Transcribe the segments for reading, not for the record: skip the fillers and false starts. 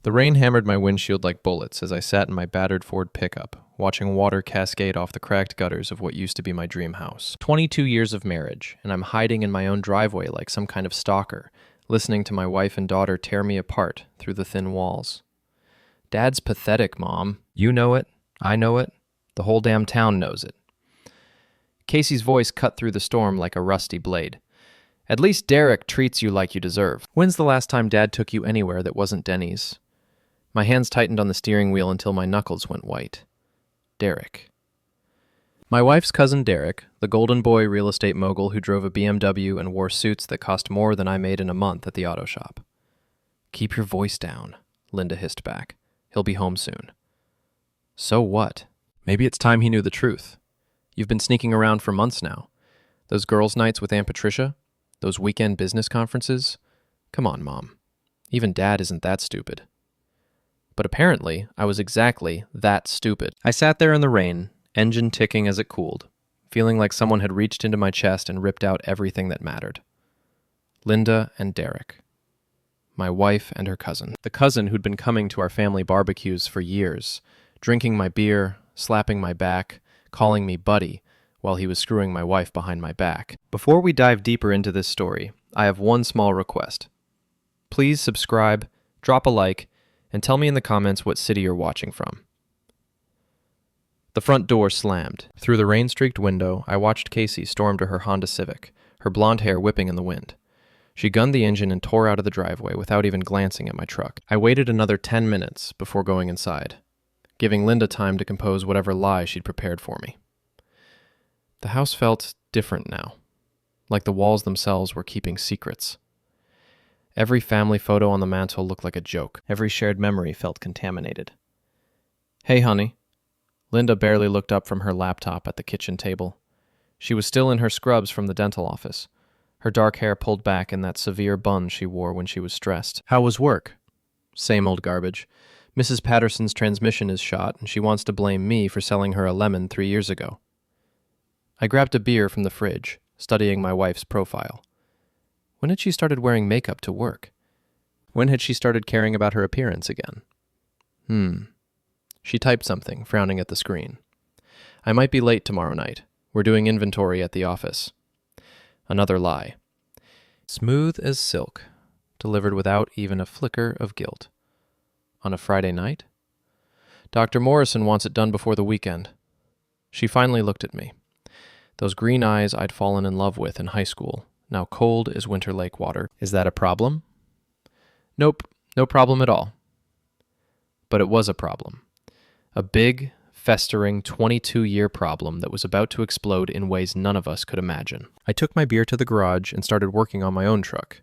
The rain hammered my windshield like bullets as I sat in my battered Ford pickup, watching water cascade off the cracked gutters of what used to be my dream house. 22 years of marriage, and I'm hiding in my own driveway like some kind of stalker, listening to my wife and daughter tear me apart through the thin walls. Dad's pathetic, Mom. You know it. I know it. The whole damn town knows it. Casey's voice cut through the storm like a rusty blade. At least Derek treats you like you deserve. When's the last time Dad took you anywhere that wasn't Denny's? My hands tightened on the steering wheel until my knuckles went white. Derek. My wife's cousin Derek, the golden boy real estate mogul who drove a BMW and wore suits that cost more than I made in a month at the auto shop. Keep your voice down, Linda hissed back. He'll be home soon. So what? Maybe it's time he knew the truth. You've been sneaking around for months now. Those girls' nights with Aunt Patricia? Those weekend business conferences? Come on, Mom. Even Dad isn't that stupid. But apparently, I was exactly that stupid. I sat there in the rain, engine ticking as it cooled, feeling like someone had reached into my chest and ripped out everything that mattered. Linda and Derek. My wife and her cousin. The cousin who'd been coming to our family barbecues for years, drinking my beer, slapping my back, calling me buddy, while he was screwing my wife behind my back. Before we dive deeper into this story, I have one small request. Please subscribe, drop a like, and tell me in the comments what city you're watching from. The front door slammed. Through the rain-streaked window, I watched Casey storm to her Honda Civic, her blonde hair whipping in the wind. She gunned the engine and tore out of the driveway without even glancing at my truck. I waited another 10 minutes before going inside, giving Linda time to compose whatever lie she'd prepared for me. The house felt different now, like the walls themselves were keeping secrets. Every family photo on the mantel looked like a joke. Every shared memory felt contaminated. Hey, honey. Linda barely looked up from her laptop at the kitchen table. She was still in her scrubs from the dental office, her dark hair pulled back in that severe bun she wore when she was stressed. How was work? Same old garbage. Mrs. Patterson's transmission is shot, and she wants to blame me for selling her a lemon 3 years ago. I grabbed a beer from the fridge, studying my wife's profile. When had she started wearing makeup to work? When had she started caring about her appearance again? She typed something, frowning at the screen. I might be late tomorrow night. We're doing inventory at the office. Another lie. Smooth as silk, delivered without even a flicker of guilt. On a Friday night? Dr. Morrison wants it done before the weekend. She finally looked at me. Those green eyes I'd fallen in love with in high school, now cold as winter lake water. Is that a problem? Nope, no problem at all. But it was a problem. A big, festering 22-year problem that was about to explode in ways none of us could imagine. I took my beer to the garage and started working on my own truck,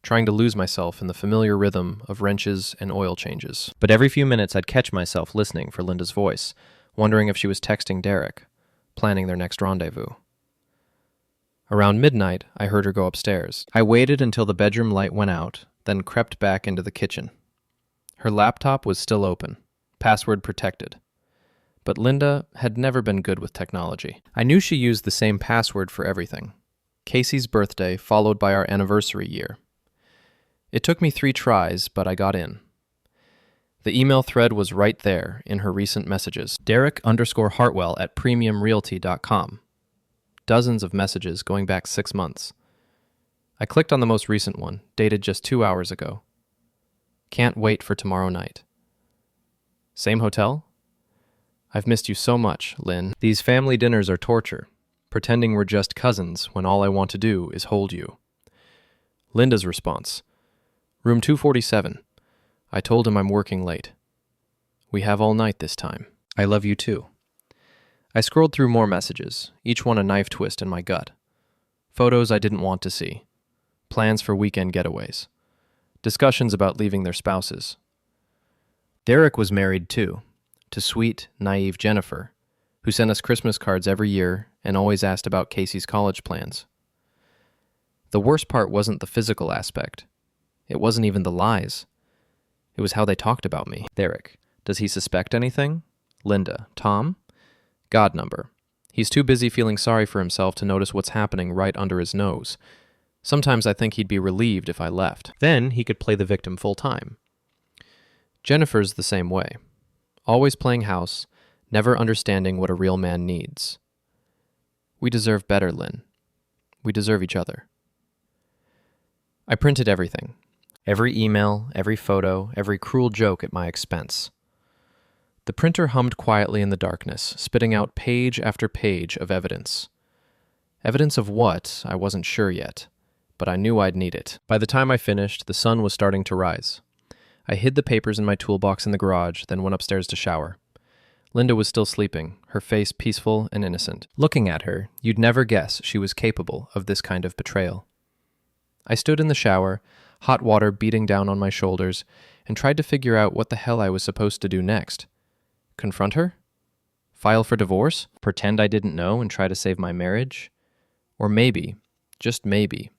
trying to lose myself in the familiar rhythm of wrenches and oil changes. But every few minutes I'd catch myself listening for Linda's voice, wondering if she was texting Derek, planning their next rendezvous. Around midnight, I heard her go upstairs. I waited until the bedroom light went out, then crept back into the kitchen. Her laptop was still open, password protected. But Linda had never been good with technology. I knew she used the same password for everything. Casey's birthday, followed by our anniversary year. It took me 3 tries, but I got in. The email thread was right there in her recent messages. Derek_Hartwell at premiumrealty.com. Dozens of messages going back 6 months. I clicked on the most recent one, dated just 2 hours ago. Can't wait for tomorrow night. Same hotel? I've missed you so much, Lynn. These family dinners are torture, pretending we're just cousins when all I want to do is hold you. Linda's response. Room 247. I told him I'm working late. We have all night this time. I love you too. I scrolled through more messages, each one a knife twist in my gut. Photos I didn't want to see. Plans for weekend getaways. Discussions about leaving their spouses. Derek was married too, to sweet, naive Jennifer, who sent us Christmas cards every year and always asked about Casey's college plans. The worst part wasn't the physical aspect. It wasn't even the lies. It was how they talked about me. Derek, does he suspect anything? Linda, Tom? God number. He's too busy feeling sorry for himself to notice what's happening right under his nose. Sometimes I think he'd be relieved if I left. Then he could play the victim full time. Jennifer's the same way. Always playing house, never understanding what a real man needs. We deserve better, Lynn. We deserve each other. I printed everything. Every email, every photo, every cruel joke at my expense. The printer hummed quietly in the darkness, spitting out page after page of evidence. Evidence of what, I wasn't sure yet, but I knew I'd need it. By the time I finished, the sun was starting to rise. I hid the papers in my toolbox in the garage, then went upstairs to shower. Linda was still sleeping, her face peaceful and innocent. Looking at her, you'd never guess she was capable of this kind of betrayal. I stood in the shower, hot water beating down on my shoulders, and tried to figure out what the hell I was supposed to do next. Confront her? File for divorce? Pretend I didn't know and try to save my marriage? Or maybe, just maybe,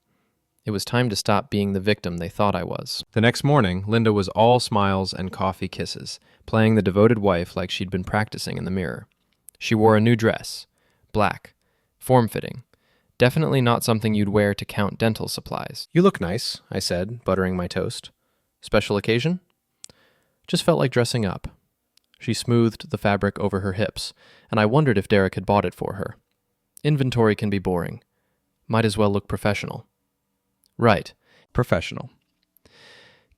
it was time to stop being the victim they thought I was. The next morning, Linda was all smiles and coffee kisses, playing the devoted wife like she'd been practicing in the mirror. She wore a new dress, black, form-fitting, definitely not something you'd wear to count dental supplies. You look nice, I said, buttering my toast. Special occasion? Just felt like dressing up. She smoothed the fabric over her hips, and I wondered if Derek had bought it for her. Inventory can be boring. Might as well look professional. Right, professional.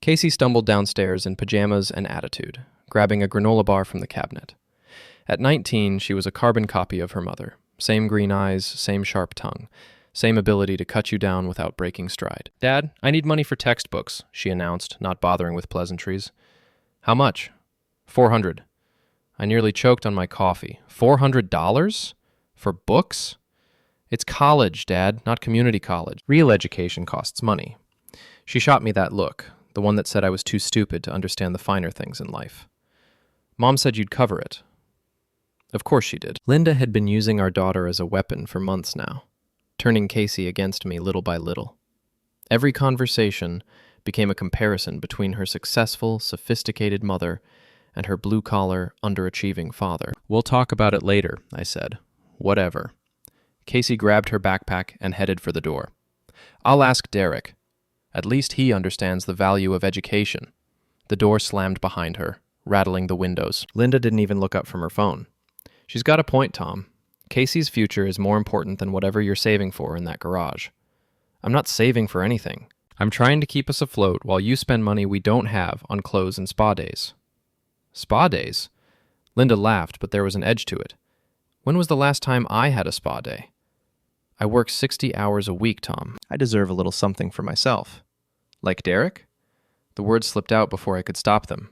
Casey stumbled downstairs in pajamas and attitude, grabbing a granola bar from the cabinet. At 19, she was a carbon copy of her mother. Same green eyes, same sharp tongue, same ability to cut you down without breaking stride. Dad, I need money for textbooks, she announced, not bothering with pleasantries. How much? $400. I nearly choked on my coffee. $400? For books? It's college, Dad, not community college. Real education costs money. She shot me that look, the one that said I was too stupid to understand the finer things in life. Mom said you'd cover it. Of course she did. Linda had been using our daughter as a weapon for months now, turning Casey against me little by little. Every conversation became a comparison between her successful, sophisticated mother and her blue-collar, underachieving father. We'll talk about it later, I said. Whatever. Casey grabbed her backpack and headed for the door. I'll ask Derek. At least he understands the value of education. The door slammed behind her, rattling the windows. Linda didn't even look up from her phone. She's got a point, Tom. Casey's future is more important than whatever you're saving for in that garage. I'm not saving for anything. I'm trying to keep us afloat while you spend money we don't have on clothes and spa days. Spa days? Linda laughed, but there was an edge to it. When was the last time I had a spa day? I work 60 hours a week, Tom. I deserve a little something for myself. Like Derek? The words slipped out before I could stop them.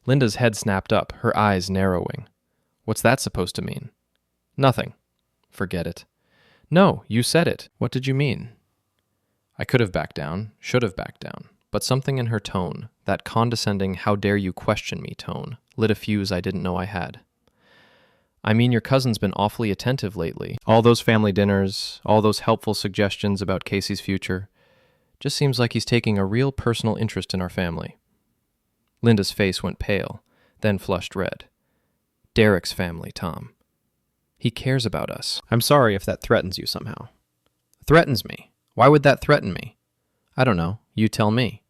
Linda's head snapped up, her eyes narrowing. What's that supposed to mean? Nothing. Forget it. No, you said it. What did you mean? I could have backed down, should have backed down, but something in her tone, that condescending how dare you question me tone, lit a fuse I didn't know I had. I mean, your cousin's been awfully attentive lately. All those family dinners, all those helpful suggestions about Casey's future. Just seems like he's taking a real personal interest in our family. Linda's face went pale, then flushed red. Derek's family, Tom. He cares about us. I'm sorry if that threatens you somehow. Threatens me? Why would that threaten me? I don't know. You tell me.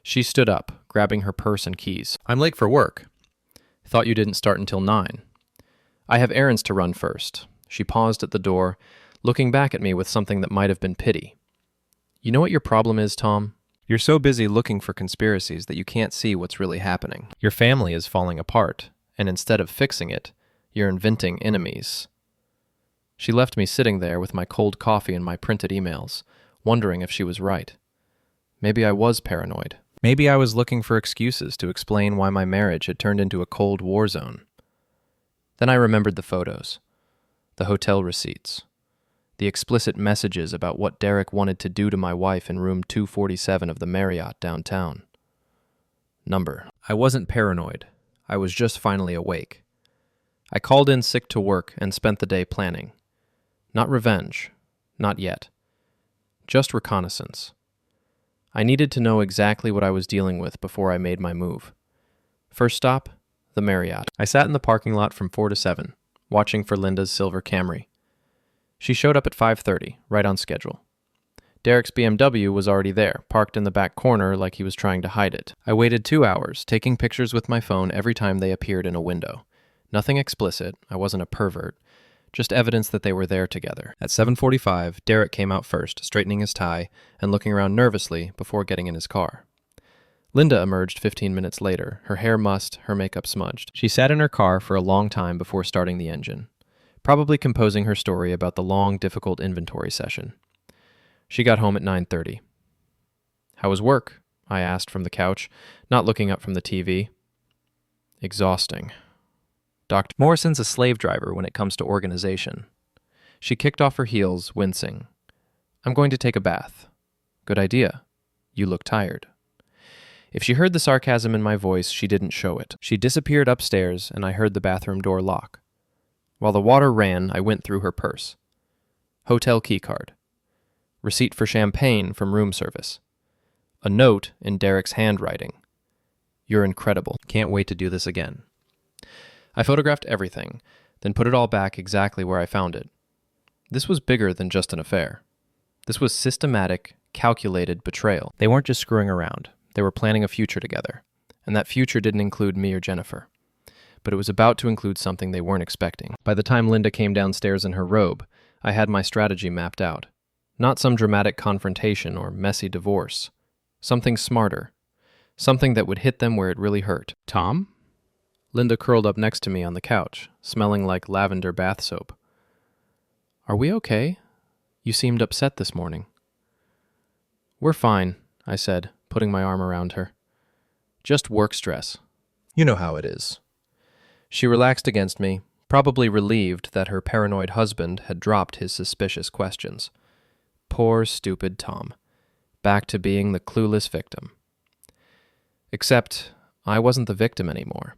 She stood up, grabbing her purse and keys. I'm late for work. Thought you didn't start until 9. I have errands to run first. She paused at the door, looking back at me with something that might have been pity. You know what your problem is, Tom? You're so busy looking for conspiracies that you can't see what's really happening. Your family is falling apart, and instead of fixing it, you're inventing enemies. She left me sitting there with my cold coffee and my printed emails, wondering if she was right. Maybe I was paranoid. Maybe I was looking for excuses to explain why my marriage had turned into a cold war zone. Then I remembered the photos, the hotel receipts, the explicit messages about what Derek wanted to do to my wife in room 247 of the Marriott downtown. Number. I wasn't paranoid. I was just finally awake. I called in sick to work and spent the day planning. Not revenge. Not yet. Just reconnaissance. I needed to know exactly what I was dealing with before I made my move. First stop, the Marriott. I sat in the parking lot from 4 to 7, watching for Linda's silver Camry. She showed up at 5:30, right on schedule. Derek's BMW was already there, parked in the back corner like he was trying to hide it. I waited 2 hours, taking pictures with my phone every time they appeared in a window. Nothing explicit, I wasn't a pervert, just evidence that they were there together. At 7:45, Derek came out first, straightening his tie and looking around nervously before getting in his car. Linda emerged 15 minutes later, her hair mussed, her makeup smudged. She sat in her car for a long time before starting the engine, probably composing her story about the long, difficult inventory session. She got home at 9:30. "How was work?" I asked from the couch, not looking up from the TV. "Exhausting." Dr. Morrison's a slave driver when it comes to organization. She kicked off her heels, wincing. "I'm going to take a bath." "Good idea. You look tired." If she heard the sarcasm in my voice, she didn't show it. She disappeared upstairs, and I heard the bathroom door lock. While the water ran, I went through her purse. Hotel keycard. Receipt for champagne from room service. A note in Derek's handwriting. "You're incredible. Can't wait to do this again." I photographed everything, then put it all back exactly where I found it. This was bigger than just an affair. This was systematic, calculated betrayal. They weren't just screwing around. They were planning a future together. And that future didn't include me or Jennifer. But it was about to include something they weren't expecting. By the time Linda came downstairs in her robe, I had my strategy mapped out. Not some dramatic confrontation or messy divorce. Something smarter. Something that would hit them where it really hurt. "Tom?" Linda curled up next to me on the couch, smelling like lavender bath soap. "Are we okay? You seemed upset this morning." "We're fine," I said, putting my arm around her. "Just work stress. You know how it is." She relaxed against me, probably relieved that her paranoid husband had dropped his suspicious questions. Poor, stupid Tom. Back to being the clueless victim. Except, I wasn't the victim anymore.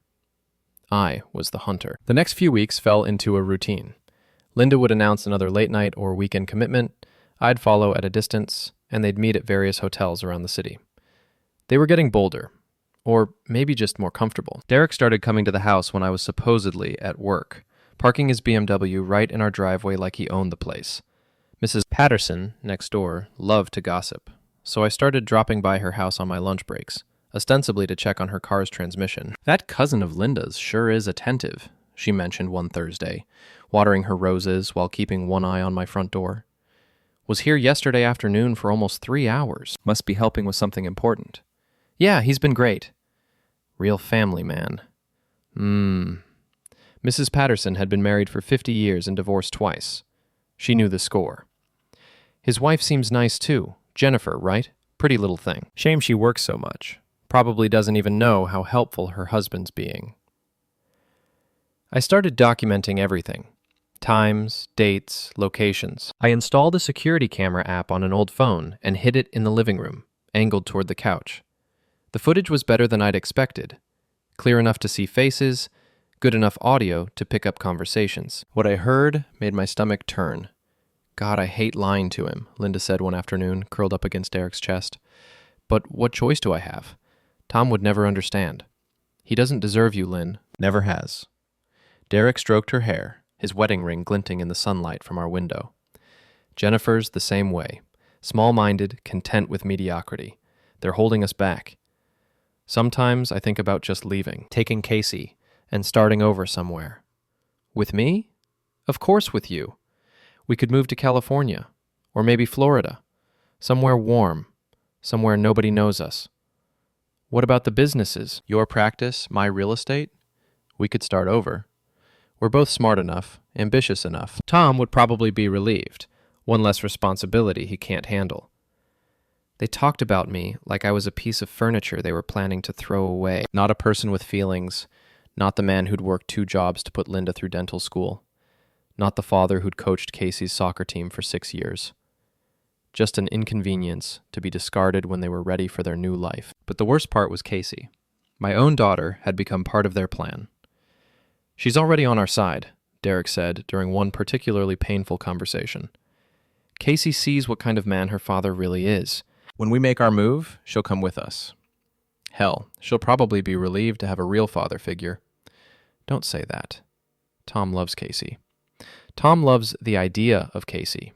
I was the hunter. The next few weeks fell into a routine. Linda would announce another late night or weekend commitment, I'd follow at a distance, and they'd meet at various hotels around the city. They were getting bolder, or maybe just more comfortable. Derek started coming to the house when I was supposedly at work, parking his BMW right in our driveway like he owned the place. Mrs. Patterson, next door, loved to gossip, so I started dropping by her house on my lunch breaks, ostensibly to check on her car's transmission. "That cousin of Linda's sure is attentive," she mentioned one Thursday, watering her roses while keeping one eye on my front door. "Was here yesterday afternoon for almost 3 hours. Must be helping with something important." "Yeah, he's been great." Real family man. Mrs. Patterson had been married for 50 years and divorced twice. She knew the score. "His wife seems nice too. Jennifer, right? Pretty little thing. Shame she works so much. Probably doesn't even know how helpful her husband's being." I started documenting everything. Times, dates, locations. I installed a security camera app on an old phone and hid it in the living room, angled toward the couch. The footage was better than I'd expected. Clear enough to see faces, good enough audio to pick up conversations. What I heard made my stomach turn. "God, I hate lying to him," Linda said one afternoon, curled up against Derek's chest. "But what choice do I have? Tom would never understand. He doesn't deserve you, Lynn. Never has." Derek stroked her hair, his wedding ring glinting in the sunlight from our window. "Jennifer's the same way. Small-minded, content with mediocrity. They're holding us back. Sometimes I think about just leaving, taking Casey, and starting over somewhere." "With me?" "Of course with you. We could move to California, or maybe Florida. Somewhere warm, somewhere nobody knows us." "What about the businesses? Your practice, my real estate?" "We could start over. We're both smart enough, ambitious enough. Tom would probably be relieved. One less responsibility he can't handle." They talked about me like I was a piece of furniture they were planning to throw away. Not a person with feelings. Not the man who'd worked 2 jobs to put Linda through dental school. Not the father who'd coached Casey's soccer team for 6 years. Just an inconvenience to be discarded when they were ready for their new life. But the worst part was Casey. My own daughter had become part of their plan. "She's already on our side," Derek said during one particularly painful conversation. "Casey sees what kind of man her father really is. When we make our move, she'll come with us. Hell, she'll probably be relieved to have a real father figure." "Don't say that. Tom loves Casey. Tom loves the idea of Casey,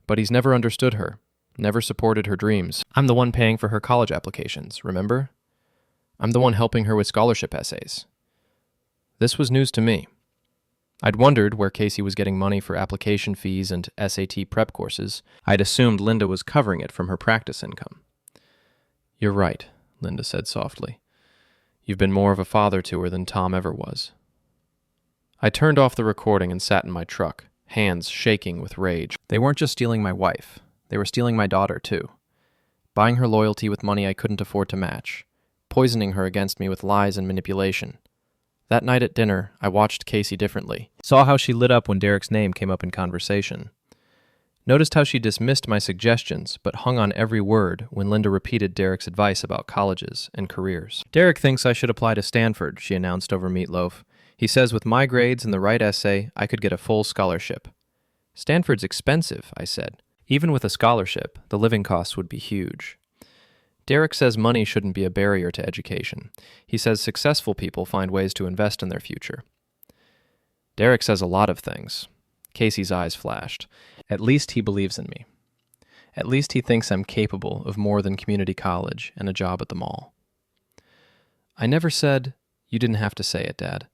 but he's never understood her. Never supported her dreams. I'm the one paying for her college applications, remember? I'm the one helping her with scholarship essays. This was news to me. I'd wondered where Casey was getting money for application fees and SAT prep courses. I'd assumed Linda was covering it from her practice income. You're right, Linda said softly. You've been more of a father to her than Tom ever was. I turned off the recording and sat in my truck, hands shaking with rage. They weren't just stealing my wife. They were stealing my daughter, too. Buying her loyalty with money I couldn't afford to match. Poisoning her against me with lies and manipulation. That night at dinner, I watched Casey differently. Saw how she lit up when Derek's name came up in conversation. Noticed how she dismissed my suggestions, but hung on every word when Linda repeated Derek's advice about colleges and careers. Derek thinks I should apply to Stanford, she announced over meatloaf. He says with my grades and the right essay, I could get a full scholarship. Stanford's expensive, I said. Even with a scholarship, the living costs would be huge. Derek says money shouldn't be a barrier to education. He says successful people find ways to invest in their future. Derek says a lot of things. Casey's eyes flashed. At least he believes in me. At least he thinks I'm capable of more than community college and a job at the mall. I never said, you didn't have to say it, Dad.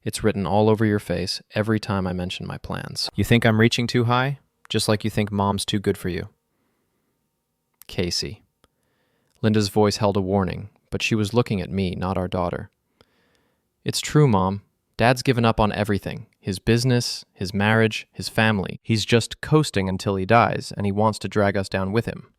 It's written all over your face every time I mention my plans. You think I'm reaching too high? Just like you think Mom's too good for you. Casey. Linda's voice held a warning, but she was looking at me, not our daughter. It's true, Mom. Dad's given up on everything. His business, his marriage, his family. He's just coasting until he dies, and he wants to drag us down with him.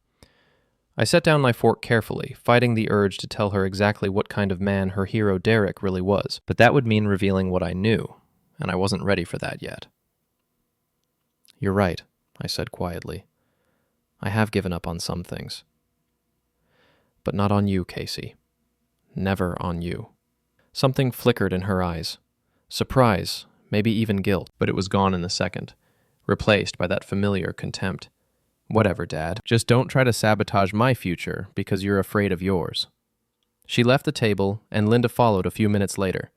I set down my fork carefully, fighting the urge to tell her exactly what kind of man her hero Derek really was, but that would mean revealing what I knew, and I wasn't ready for that yet. You're right, I said quietly. I have given up on some things. But not on you, Casey. Never on you. Something flickered in her eyes. Surprise, maybe even guilt, but it was gone in a second, replaced by that familiar contempt. Whatever, Dad. Just don't try to sabotage my future because you're afraid of yours. She left the table, and Linda followed a few minutes later,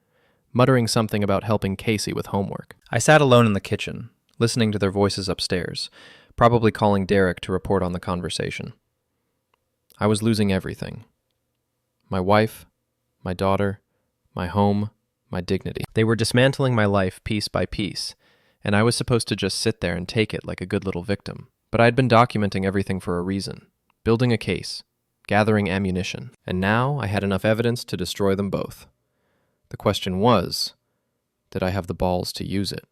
muttering something about helping Casey with homework. I sat alone in the kitchen, listening to their voices upstairs, probably calling Derek to report on the conversation. I was losing everything. My wife, my daughter, my home, my dignity. They were dismantling my life piece by piece, and I was supposed to just sit there and take it like a good little victim. But I'd been documenting everything for a reason, building a case, gathering ammunition, and now I had enough evidence to destroy them both. The question was, did I have the balls to use it?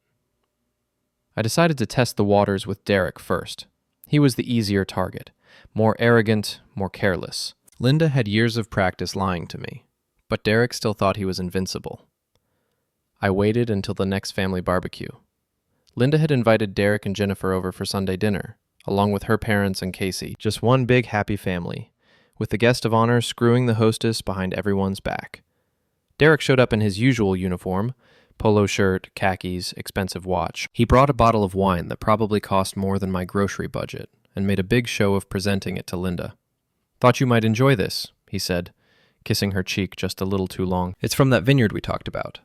I decided to test the waters with Derek first. He was the easier target, more arrogant, more careless. Linda had years of practice lying to me, but Derek still thought he was invincible. I waited until the next family barbecue. Linda had invited Derek and Jennifer over for Sunday dinner, along with her parents and Casey, just one big happy family, with the guest of honor screwing the hostess behind everyone's back. Derek showed up in his usual uniform, polo shirt, khakis, expensive watch. He brought a bottle of wine that probably cost more than my grocery budget, and made a big show of presenting it to Linda. Thought you might enjoy this, he said, kissing her cheek just a little too long. It's from that vineyard we talked about.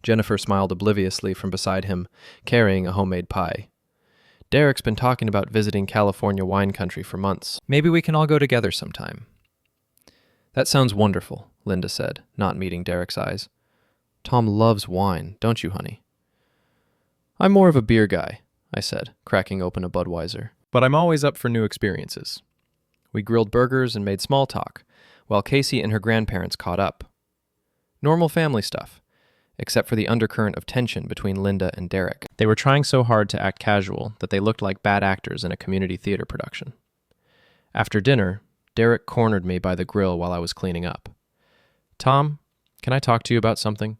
Jennifer smiled obliviously from beside him, carrying a homemade pie. Derek's been talking about visiting California wine country for months. Maybe we can all go together sometime. That sounds wonderful, Linda said, not meeting Derek's eyes. Tom loves wine, don't you, honey? I'm more of a beer guy, I said, cracking open a Budweiser. But I'm always up for new experiences. We grilled burgers and made small talk, while Casey and her grandparents caught up. Normal family stuff, except for the undercurrent of tension between Linda and Derek. They were trying so hard to act casual that they looked like bad actors in a community theater production. After dinner, Derek cornered me by the grill while I was cleaning up. Tom, can I talk to you about something?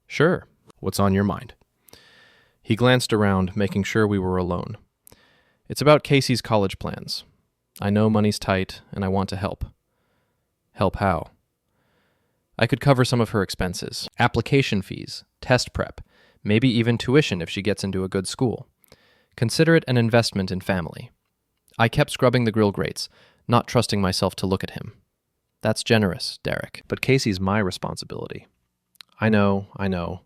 Sure. What's on your mind? He glanced around, making sure we were alone. It's about Casey's college plans. I know money's tight, and I want to help. Help how? I could cover some of her expenses. Application fees, test prep, maybe even tuition if she gets into a good school. Consider it an investment in family. I kept scrubbing the grill grates, not trusting myself to look at him. That's generous, Derek, but Casey's my responsibility. I know,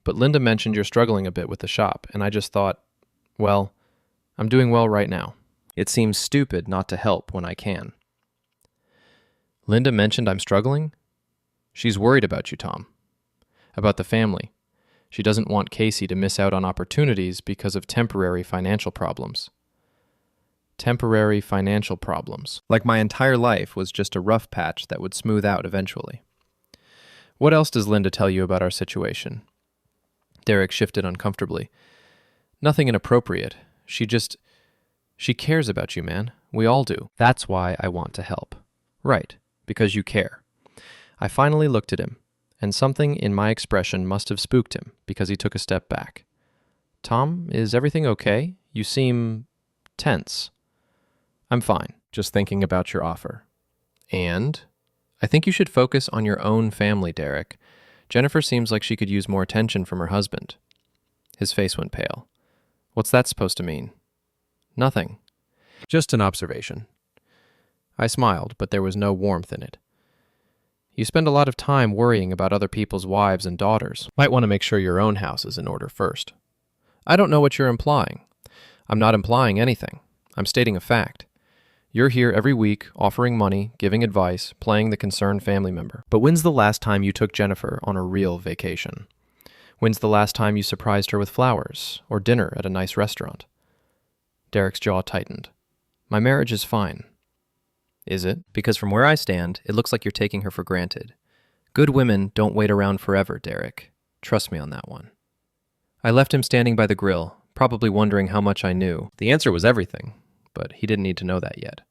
but Linda mentioned you're struggling a bit with the shop, and I just thought, well, I'm doing well right now. It seems stupid not to help when I can. Linda mentioned I'm struggling? She's worried about you, Tom. About the family. She doesn't want Casey to miss out on opportunities because of temporary financial problems. Temporary financial problems. Like my entire life was just a rough patch that would smooth out eventually. What else does Linda tell you about our situation? Derek shifted uncomfortably. Nothing inappropriate. She cares about you, man. We all do. That's why I want to help. Right, because you care. I finally looked at him, and something in my expression must have spooked him because he took a step back. Tom, is everything okay? You seem tense. I'm fine, just thinking about your offer. And I think you should focus on your own family, Derek. Jennifer seems like she could use more attention from her husband. His face went pale. What's that supposed to mean? Nothing. Just an observation. I smiled, but there was no warmth in it. You spend a lot of time worrying about other people's wives and daughters. Might want to make sure your own house is in order first. I don't know what you're implying. I'm not implying anything. I'm stating a fact. You're here every week, offering money, giving advice, playing the concerned family member. But when's the last time you took Jennifer on a real vacation? When's the last time you surprised her with flowers or dinner at a nice restaurant? Derek's jaw tightened. My marriage is fine. Is it? Because from where I stand, it looks like you're taking her for granted. Good women don't wait around forever, Derek. Trust me on that one. I left him standing by the grill, probably wondering how much I knew. The answer was everything, but he didn't need to know that yet.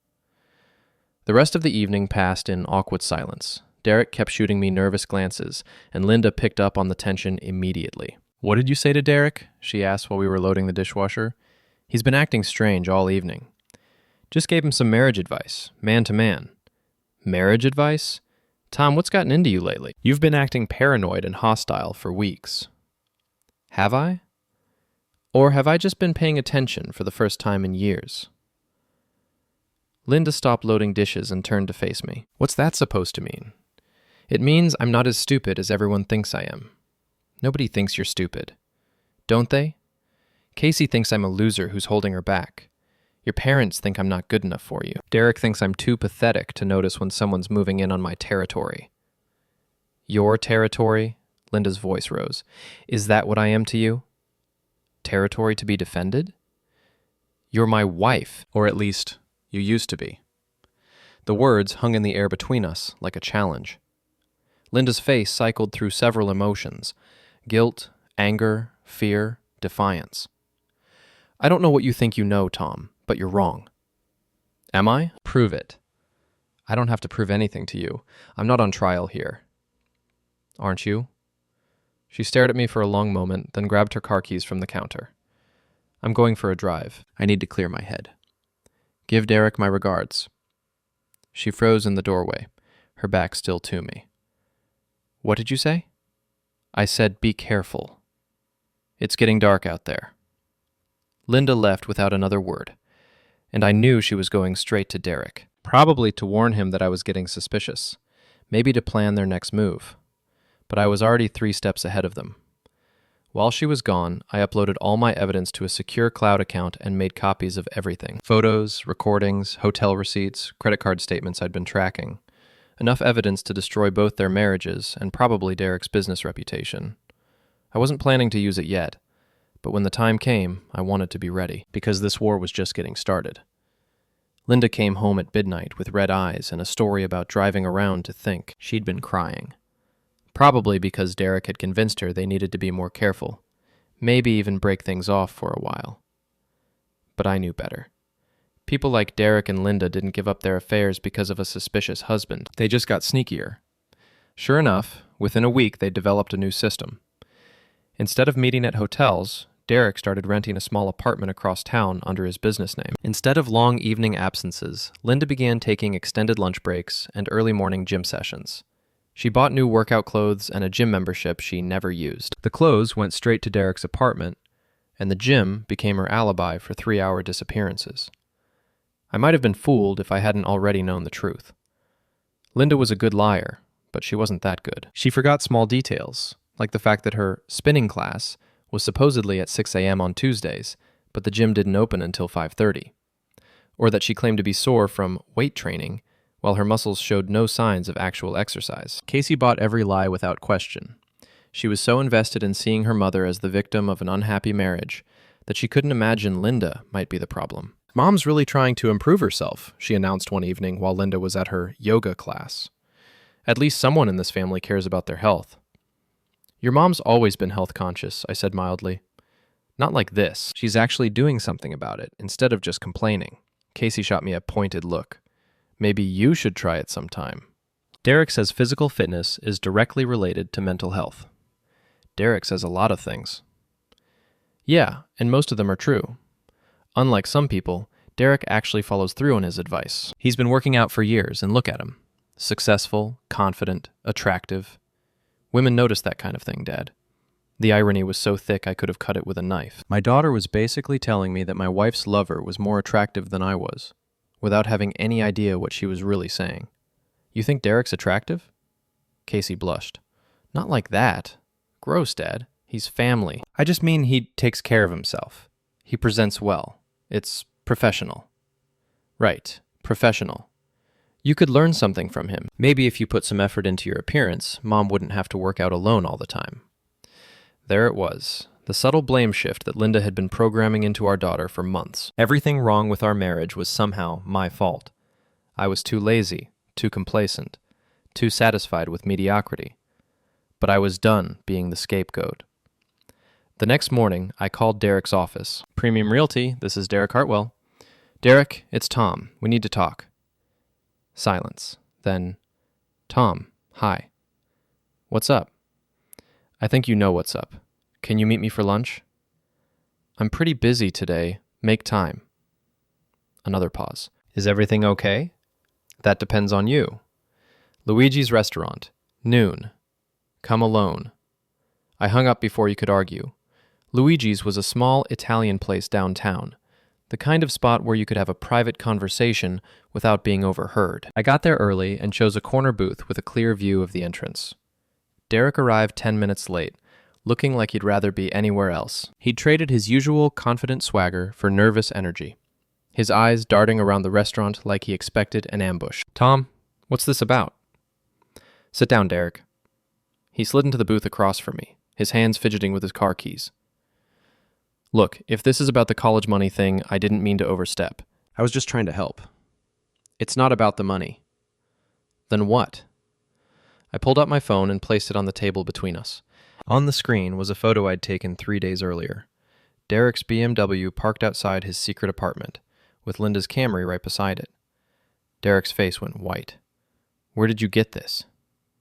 The rest of the evening passed in awkward silence. Derek kept shooting me nervous glances, and Linda picked up on the tension immediately. What did you say to Derek? She asked while we were loading the dishwasher. He's been acting strange all evening. Just gave him some marriage advice, man to man. Marriage advice? Tom, what's gotten into you lately? You've been acting paranoid and hostile for weeks. Have I? Or have I just been paying attention for the first time in years? Linda stopped loading dishes and turned to face me. What's that supposed to mean? It means I'm not as stupid as everyone thinks I am. Nobody thinks you're stupid. Don't they? Casey thinks I'm a loser who's holding her back. Your parents think I'm not good enough for you. Derek thinks I'm too pathetic to notice when someone's moving in on my territory. Your territory? Linda's voice rose. Is that what I am to you? Territory to be defended? You're my wife, or at least you used to be. The words hung in the air between us like a challenge. Linda's face cycled through several emotions: guilt, anger, fear, defiance. I don't know what you think you know, Tom, but you're wrong. Am I? Prove it. I don't have to prove anything to you. I'm not on trial here. Aren't you? She stared at me for a long moment, then grabbed her car keys from the counter. I'm going for a drive. I need to clear my head. Give Derek my regards. She froze in the doorway, her back still to me. What did you say? I said, be careful. It's getting dark out there. Linda left without another word, and I knew she was going straight to Derek, probably to warn him that I was getting suspicious, maybe to plan their next move. But I was already 3 steps ahead of them. While she was gone, I uploaded all my evidence to a secure cloud account and made copies of everything. Photos, recordings, hotel receipts, credit card statements I'd been tracking. Enough evidence to destroy both their marriages and probably Derek's business reputation. I wasn't planning to use it yet, but when the time came, I wanted to be ready, because this war was just getting started. Linda came home at midnight with red eyes and a story about driving around to think. She'd been crying. Probably because Derek had convinced her they needed to be more careful, maybe even break things off for a while. But I knew better. People like Derek and Linda didn't give up their affairs because of a suspicious husband. They just got sneakier. Sure enough, within a week they developed a new system. Instead of meeting at hotels, Derek started renting a small apartment across town under his business name. Instead of long evening absences, Linda began taking extended lunch breaks and early morning gym sessions. She bought new workout clothes and a gym membership she never used. The clothes went straight to Derek's apartment, and the gym became her alibi for 3-hour disappearances. I might have been fooled if I hadn't already known the truth. Linda was a good liar, but she wasn't that good. She forgot small details, like the fact that her spinning class was supposedly at 6 a.m. on Tuesdays, but the gym didn't open until 5:30. or that she claimed to be sore from weight training, while her muscles showed no signs of actual exercise. Casey bought every lie without question. She was so invested in seeing her mother as the victim of an unhappy marriage that she couldn't imagine Linda might be the problem. "Mom's really trying to improve herself," she announced one evening while Linda was at her yoga class. "At least someone in this family cares about their health." "Your mom's always been health conscious," I said mildly. "Not like this. She's actually doing something about it, instead of just complaining." Casey shot me a pointed look. "Maybe you should try it sometime." Derek says physical fitness is directly related to mental health. Derek says a lot of things. Yeah, and most of them are true. Unlike some people, Derek actually follows through on his advice. He's been working out for years, and look at him. Successful, confident, attractive. Women notice that kind of thing, Dad. The irony was so thick I could have cut it with a knife. My daughter was basically telling me that my wife's lover was more attractive than I was, without having any idea what she was really saying. "You think Derek's attractive?" Casey blushed. "Not like that. Gross, Dad. He's family. I just mean he takes care of himself. He presents well. It's professional." "Right, professional. You could learn something from him. Maybe if you put some effort into your appearance, Mom wouldn't have to work out alone all the time." There it was, the subtle blame shift that Linda had been programming into our daughter for months. Everything wrong with our marriage was somehow my fault. I was too lazy, too complacent, too satisfied with mediocrity. But I was done being the scapegoat. The next morning, I called Derek's office. "Premium Realty, this is Derek Hartwell." "Derek, it's Tom. We need to talk." Silence. Then, "Tom, hi. What's up?" "I think you know what's up. Can you meet me for lunch?" "I'm pretty busy today. Make time." Another pause. "Is everything okay?" "That depends on you." "Luigi's Restaurant. Noon. Come alone." I hung up before you could argue. Luigi's was a small Italian place downtown, the kind of spot where you could have a private conversation without being overheard. I got there early and chose a corner booth with a clear view of the entrance. Derek arrived 10 minutes late, looking like he'd rather be anywhere else. He'd traded his usual confident swagger for nervous energy, his eyes darting around the restaurant like he expected an ambush. "Tom, what's this about?" "Sit down, Derek." He slid into the booth across from me, his hands fidgeting with his car keys. "Look, if this is about the college money thing, I didn't mean to overstep. I was just trying to help." "It's not about the money." "Then what?" I pulled out my phone and placed it on the table between us. On the screen was a photo I'd taken 3 days earlier. Derek's BMW parked outside his secret apartment, with Linda's Camry right beside it. Derek's face went white. "Where did you get this?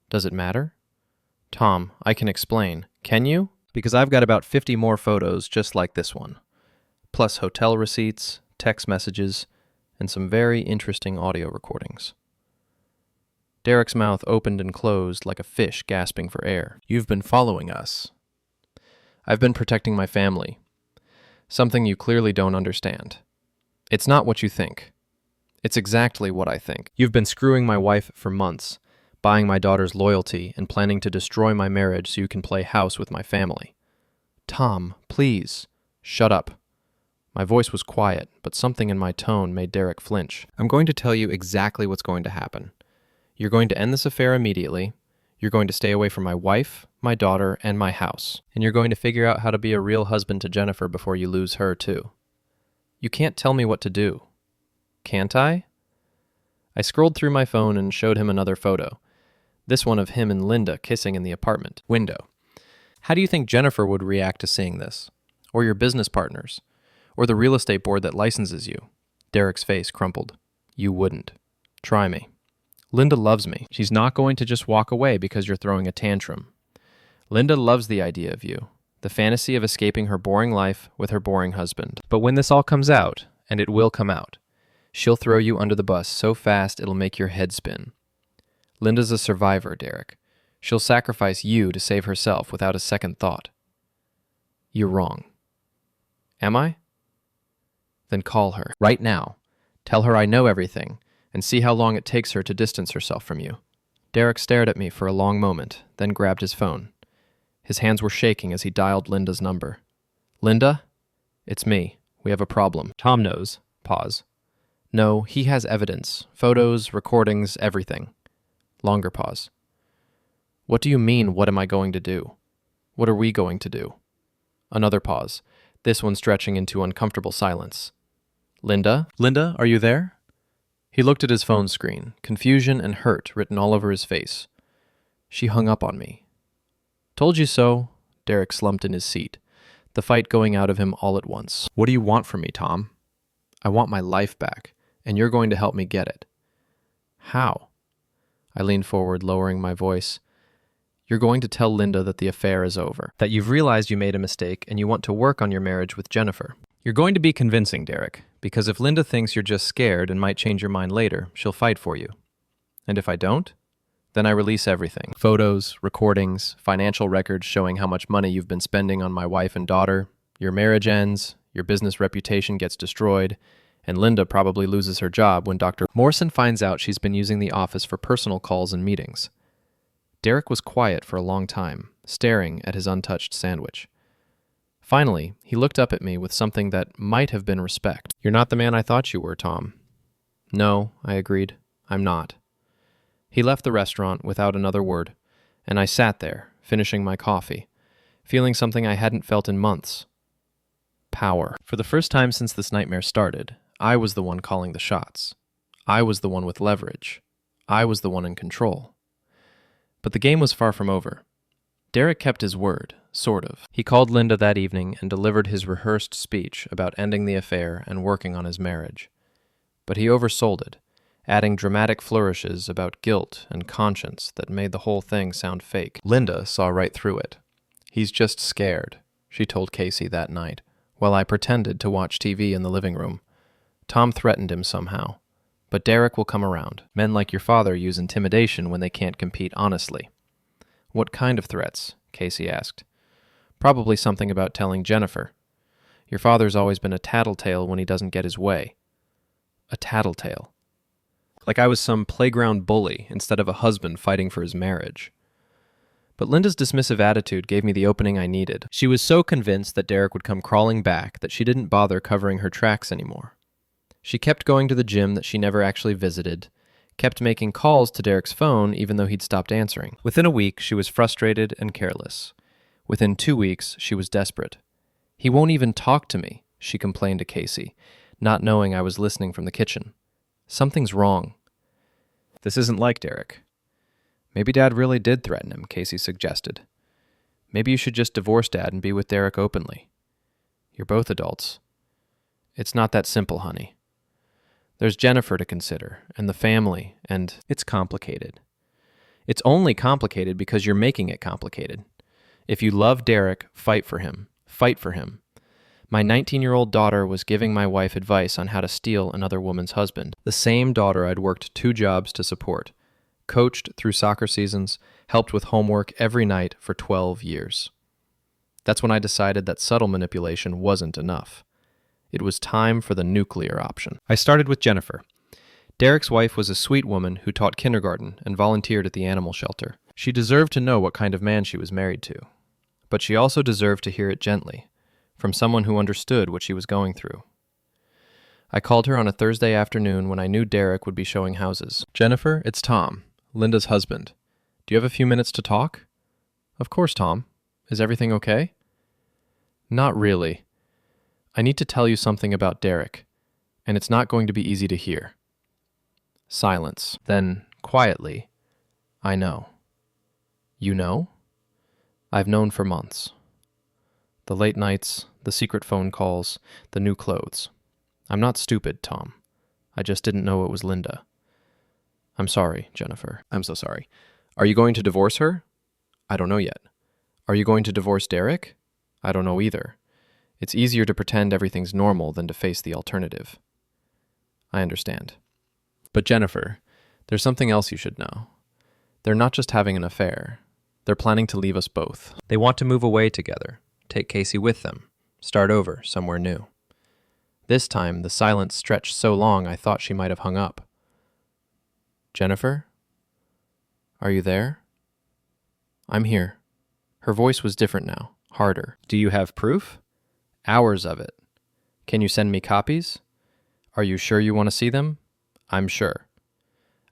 Does it matter?" "Tom, I can explain. Can you? Because I've got about 50 more photos just like this one, plus hotel receipts, text messages, and some very interesting audio recordings." Derek's mouth opened and closed like a fish gasping for air. "You've been following us." "I've been protecting my family. Something you clearly don't understand. It's not what you think. It's exactly what I think. You've been screwing my wife for months, buying my daughter's loyalty and planning to destroy my marriage so you can play house with my family." "Tom, please." "Shut up." My voice was quiet, but something in my tone made Derek flinch. "I'm going to tell you exactly what's going to happen. You're going to end this affair immediately. You're going to stay away from my wife, my daughter, and my house. And you're going to figure out how to be a real husband to Jennifer before you lose her, too." "You can't tell me what to do." "Can't I?" I scrolled through my phone and showed him another photo. This one of him and Linda kissing in the apartment window. "How do you think Jennifer would react to seeing this? Or your business partners? Or the real estate board that licenses you?" Derek's face crumpled. "You wouldn't. Try me. Linda loves me. She's not going to just walk away because you're throwing a tantrum. Linda loves the idea of you, the fantasy of escaping her boring life with her boring husband. But when this all comes out, and it will come out, she'll throw you under the bus so fast it'll make your head spin. Linda's a survivor, Derek. She'll sacrifice you to save herself without a second thought." "You're wrong." "Am I?" "Then call her, right now. Tell her I know everything, and see how long it takes her to distance herself from you." Derek stared at me for a long moment, then grabbed his phone. His hands were shaking as he dialed Linda's number. "Linda? It's me. We have a problem." "Tom knows." Pause. No, he has evidence. Photos, recordings, everything. Longer pause. What do you mean, what am I going to do? What are we going to do? Another pause, this one stretching into uncomfortable silence. Linda? Linda, are you there? He looked at his phone screen, confusion and hurt written all over his face. She hung up on me. Told you so. Derek slumped in his seat, the fight going out of him all at once. What do you want from me, Tom? I want my life back, and you're going to help me get it. How? I leaned forward, lowering my voice. You're going to tell Linda that the affair is over, that you've realized you made a mistake and you want to work on your marriage with Jennifer. You're going to be convincing, Derek, because if Linda thinks you're just scared and might change your mind later, she'll fight for you. And if I don't, then I release everything. Photos, recordings, financial records showing how much money you've been spending on my wife and daughter. Your marriage ends, your business reputation gets destroyed, and Linda probably loses her job when Dr. Morrison finds out she's been using the office for personal calls and meetings. Derek was quiet for a long time, staring at his untouched sandwich. Finally, he looked up at me with something that might have been respect. You're not the man I thought you were, Tom. No, I agreed. I'm not. He left the restaurant without another word, and I sat there, finishing my coffee, feeling something I hadn't felt in months. Power. For the first time since this nightmare started, I was the one calling the shots. I was the one with leverage. I was the one in control. But the game was far from over. Derek kept his word, sort of. He called Linda that evening and delivered his rehearsed speech about ending the affair and working on his marriage. But he oversold it, adding dramatic flourishes about guilt and conscience that made the whole thing sound fake. Linda saw right through it. He's just scared, she told Casey that night, while I pretended to watch TV in the living room. Tom threatened him somehow. But Derek will come around. Men like your father use intimidation when they can't compete honestly. What kind of threats? Casey asked. Probably something about telling Jennifer. Your father's always been a tattletale when he doesn't get his way. A tattletale. Like I was some playground bully instead of a husband fighting for his marriage. But Linda's dismissive attitude gave me the opening I needed. She was so convinced that Derek would come crawling back that she didn't bother covering her tracks anymore. She kept going to the gym that she never actually visited, kept making calls to Derek's phone even though he'd stopped answering. Within a week, she was frustrated and careless. Within 2 weeks, she was desperate. He won't even talk to me, she complained to Casey, not knowing I was listening from the kitchen. Something's wrong. This isn't like Derek. Maybe Dad really did threaten him, Casey suggested. Maybe you should just divorce Dad and be with Derek openly. You're both adults. It's not that simple, honey. There's Jennifer to consider, and the family, and it's complicated. It's only complicated because you're making it complicated. If you love Derek, fight for him. Fight for him. My 19-year-old daughter was giving my wife advice on how to steal another woman's husband. The same daughter I'd worked 2 jobs to support, coached through soccer seasons, helped with homework every night for 12 years. That's when I decided that subtle manipulation wasn't enough. It was time for the nuclear option. I started with Jennifer. Derek's wife was a sweet woman who taught kindergarten and volunteered at the animal shelter. She deserved to know what kind of man she was married to. But she also deserved to hear it gently, from someone who understood what she was going through. I called her on a Thursday afternoon when I knew Derek would be showing houses. Jennifer, it's Tom, Linda's husband. Do you have a few minutes to talk? Of course, Tom. Is everything okay? Not really. I need to tell you something about Derek, and it's not going to be easy to hear. Silence. Then, quietly, I know. You know? I've known for months. The late nights, the secret phone calls, the new clothes. I'm not stupid, Tom. I just didn't know it was Linda. I'm sorry, Jennifer. I'm so sorry. Are you going to divorce her? I don't know yet. Are you going to divorce Derek? I don't know either. It's easier to pretend everything's normal than to face the alternative. I understand. But Jennifer, there's something else you should know. They're not just having an affair. They're planning to leave us both. They want to move away together, take Casey with them, start over somewhere new. This time, the silence stretched so long I thought she might have hung up. Jennifer? Are you there? I'm here. Her voice was different now, harder. Do you have proof? Hours of it. Can you send me copies? Are you sure you want to see them? I'm sure.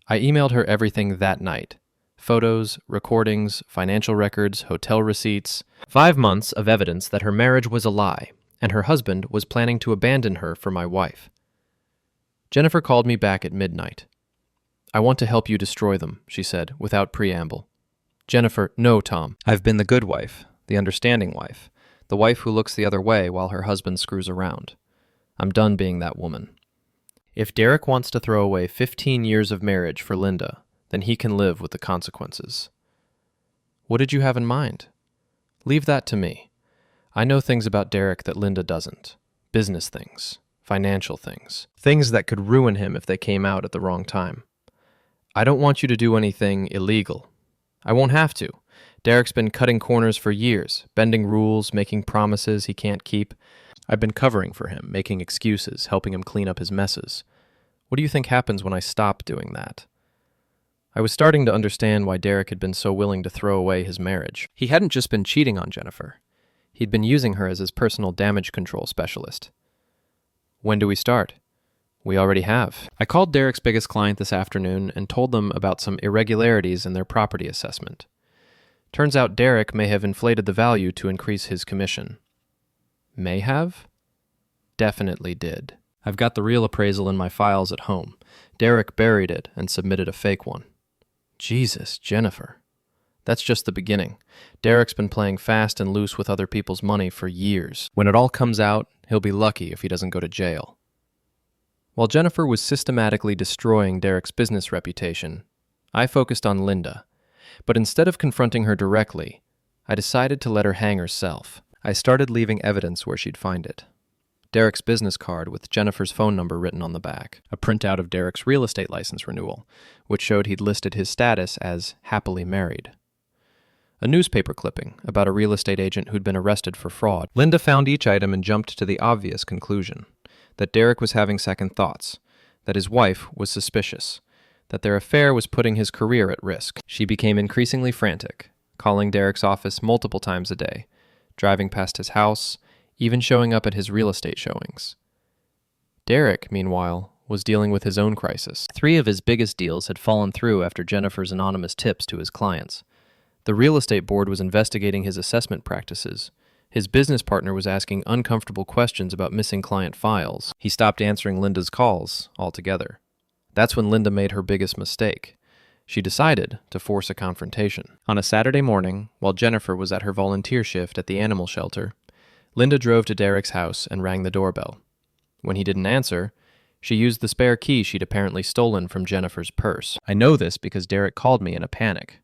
I emailed her everything that night. Photos, recordings, financial records, hotel receipts. 5 months of evidence that her marriage was a lie, and her husband was planning to abandon her for my wife. Jennifer called me back at midnight. I want to help you destroy them, she said, without preamble. Jennifer, no, Tom. I've been the good wife, the understanding wife, the wife who looks the other way while her husband screws around. I'm done being that woman. If Derek wants to throw away 15 years of marriage for Linda, then he can live with the consequences. What did you have in mind? Leave that to me. I know things about Derek that Linda doesn't. Business things, financial things, things that could ruin him if they came out at the wrong time. I don't want you to do anything illegal. I won't have to. Derek's been cutting corners for years, bending rules, making promises he can't keep. I've been covering for him, making excuses, helping him clean up his messes. What do you think happens when I stop doing that? I was starting to understand why Derek had been so willing to throw away his marriage. He hadn't just been cheating on Jennifer. He'd been using her as his personal damage control specialist. When do we start? We already have. I called Derek's biggest client this afternoon and told them about some irregularities in their property assessment. Turns out Derek may have inflated the value to increase his commission. May have? Definitely did. I've got the real appraisal in my files at home. Derek buried it and submitted a fake one. Jesus, Jennifer. That's just the beginning. Derek's been playing fast and loose with other people's money for years. When it all comes out, he'll be lucky if he doesn't go to jail. While Jennifer was systematically destroying Derek's business reputation, I focused on Linda. But instead of confronting her directly, I decided to let her hang herself. I started leaving evidence where she'd find it. Derek's business card with Jennifer's phone number written on the back, a printout of Derek's real estate license renewal, which showed he'd listed his status as happily married. A newspaper clipping about a real estate agent who'd been arrested for fraud. Linda found each item and jumped to the obvious conclusion, that Derek was having second thoughts, that his wife was suspicious, that their affair was putting his career at risk. She became increasingly frantic, calling Derek's office multiple times a day, driving past his house, even showing up at his real estate showings. Derek, meanwhile, was dealing with his own crisis. 3 of his biggest deals had fallen through after Jennifer's anonymous tips to his clients. The real estate board was investigating his assessment practices. His business partner was asking uncomfortable questions about missing client files. He stopped answering Linda's calls altogether. That's when Linda made her biggest mistake. She decided to force a confrontation. On a Saturday morning, while Jennifer was at her volunteer shift at the animal shelter, Linda drove to Derek's house and rang the doorbell. When he didn't answer, she used the spare key she'd apparently stolen from Jennifer's purse. I know this because Derek called me in a panic.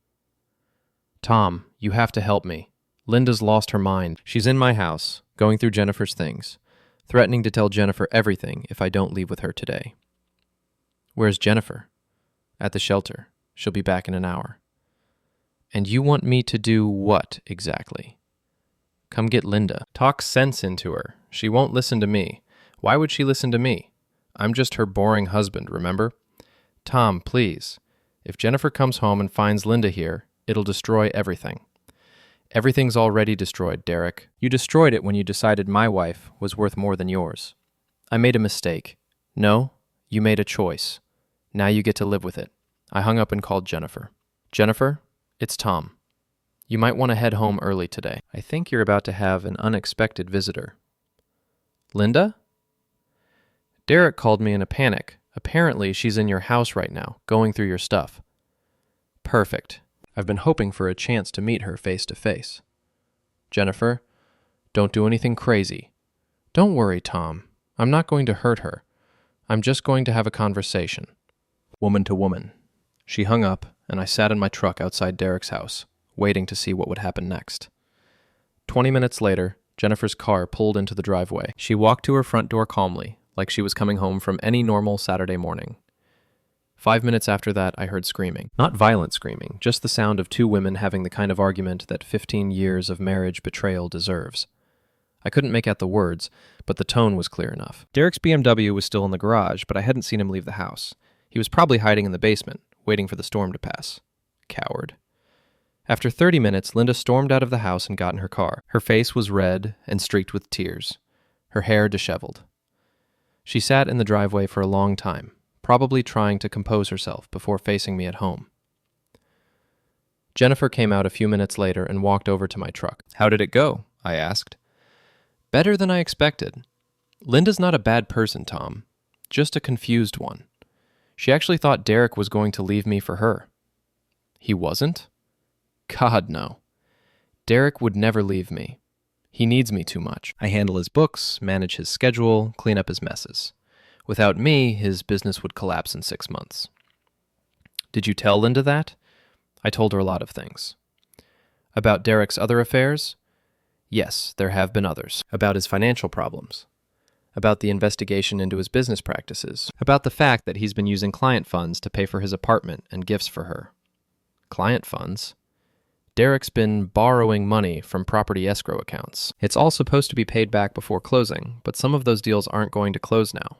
Tom, you have to help me. Linda's lost her mind. She's in my house, going through Jennifer's things, threatening to tell Jennifer everything if I don't leave with her today. Where's Jennifer? At the shelter. She'll be back in an hour. And you want me to do what exactly? Come get Linda. Talk sense into her. She won't listen to me. Why would she listen to me? I'm just her boring husband, remember? Tom, please. If Jennifer comes home and finds Linda here, it'll destroy everything. Everything's already destroyed, Derek. You destroyed it when you decided my wife was worth more than yours. I made a mistake. No, you made a choice. Now you get to live with it. I hung up and called Jennifer. Jennifer, it's Tom. You might want to head home early today. I think you're about to have an unexpected visitor. Linda? Derek called me in a panic. Apparently, she's in your house right now, going through your stuff. Perfect. I've been hoping for a chance to meet her face to face. Jennifer, don't do anything crazy. Don't worry, Tom. I'm not going to hurt her. I'm just going to have a conversation. Woman to woman. She hung up, and I sat in my truck outside Derek's house, waiting to see what would happen next. 20 minutes later, Jennifer's car pulled into the driveway. She walked to her front door calmly, like she was coming home from any normal Saturday morning. 5 minutes after that, I heard screaming. Not violent screaming, just the sound of 2 women having the kind of argument that 15 years of marriage betrayal deserves. I couldn't make out the words, but the tone was clear enough. Derek's BMW was still in the garage, but I hadn't seen him leave the house. He was probably hiding in the basement, waiting for the storm to pass. Coward. After 30 minutes, Linda stormed out of the house and got in her car. Her face was red and streaked with tears, her hair disheveled. She sat in the driveway for a long time, probably trying to compose herself before facing me at home. Jennifer came out a few minutes later and walked over to my truck. "How did it go?" I asked. "Better than I expected. Linda's not a bad person, Tom. Just a confused one. She actually thought Derek was going to leave me for her." "He wasn't?" "God, no. Derek would never leave me. He needs me too much. I handle his books, manage his schedule, clean up his messes. Without me, his business would collapse in 6 months." "Did you tell Linda that?" "I told her a lot of things." "About Derek's other affairs?" "Yes, there have been others." "About his financial problems?" "About the investigation into his business practices?" "About the fact that he's been using client funds to pay for his apartment and gifts for her." "Client funds?" "Derek's been borrowing money from property escrow accounts. It's all supposed to be paid back before closing, but some of those deals aren't going to close now.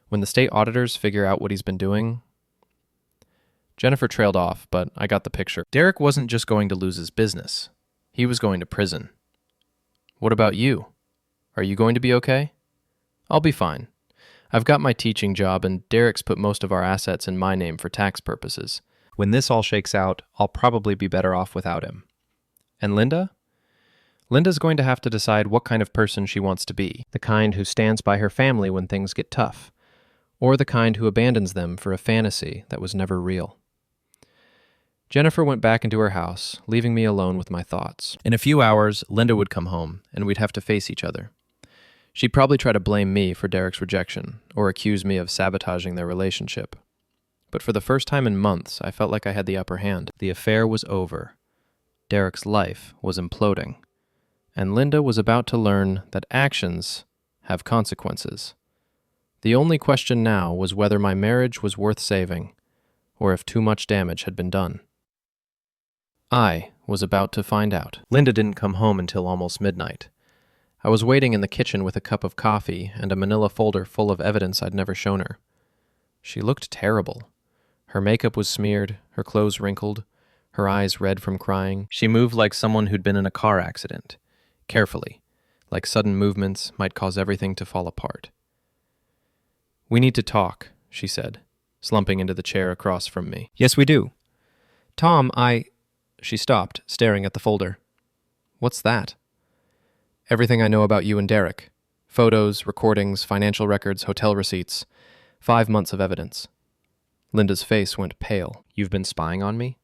When the state auditors figure out what he's been doing..." Jennifer trailed off, but I got the picture. Derek wasn't just going to lose his business. He was going to prison. "What about you? Are you going to be okay?" "I'll be fine. I've got my teaching job, and Derek's put most of our assets in my name for tax purposes. When this all shakes out, I'll probably be better off without him." "And Linda?" "Linda's going to have to decide what kind of person she wants to be. The kind who stands by her family when things get tough, or the kind who abandons them for a fantasy that was never real." Jennifer went back into her house, leaving me alone with my thoughts. In a few hours, Linda would come home, and we'd have to face each other. She'd probably try to blame me for Derek's rejection, or accuse me of sabotaging their relationship. But for the first time in months, I felt like I had the upper hand. The affair was over. Derek's life was imploding. And Linda was about to learn that actions have consequences. The only question now was whether my marriage was worth saving, or if too much damage had been done. I was about to find out. Linda didn't come home until almost midnight. I was waiting in the kitchen with a cup of coffee and a manila folder full of evidence I'd never shown her. She looked terrible. Her makeup was smeared, her clothes wrinkled, her eyes red from crying. She moved like someone who'd been in a car accident, carefully, like sudden movements might cause everything to fall apart. "We need to talk," she said, slumping into the chair across from me. "Yes, we do. Tom, She stopped, staring at the folder. "What's that?" "Everything I know about you and Derek. Photos, recordings, financial records, hotel receipts. 5 months of evidence." Linda's face went pale. "You've been spying on me?"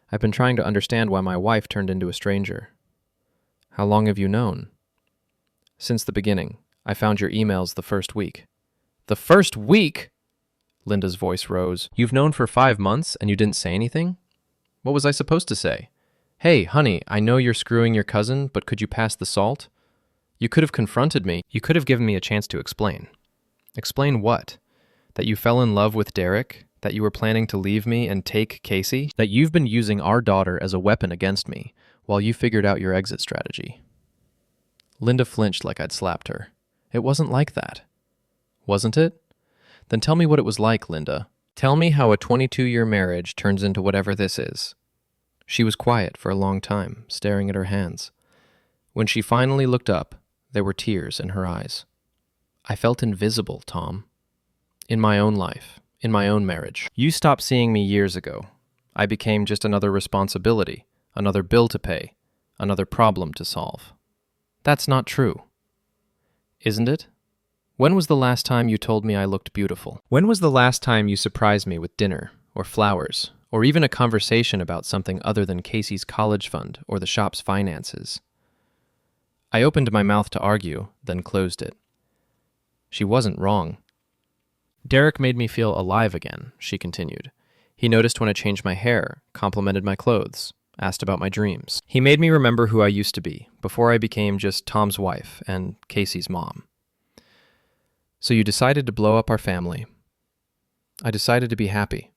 "I've been trying to understand why my wife turned into a stranger." "How long have you known?" "Since the beginning. I found your emails the first week." "The first week?" Linda's voice rose. "You've known for 5 months and you didn't say anything? What was I supposed to say? Hey, honey, I know you're screwing your cousin, but could you pass the salt? You could have confronted me. You could have given me a chance to explain." "Explain what? That you fell in love with Derek? That you were planning to leave me and take Casey? That you've been using our daughter as a weapon against me while you figured out your exit strategy?" Linda flinched like I'd slapped her. "It wasn't like that." "Wasn't it? Then tell me what it was like, Linda. Tell me how a 22-year marriage turns into whatever this is." She was quiet for a long time, staring at her hands. When she finally looked up, there were tears in her eyes. "I felt invisible, Tom. In my own life, in my own marriage. You stopped seeing me years ago. I became just another responsibility, another bill to pay, another problem to solve. That's not true. Isn't it? When was the last time you told me I looked beautiful? When was the last time you surprised me with dinner, or flowers, or even a conversation about something other than Casey's college fund or the shop's finances?" I opened my mouth to argue, then closed it. She wasn't wrong. "Derek made me feel alive again," she continued. "He noticed when I changed my hair, complimented my clothes, asked about my dreams. He made me remember who I used to be, before I became just Tom's wife and Casey's mom. So you decided to blow up our family. I decided to be happy.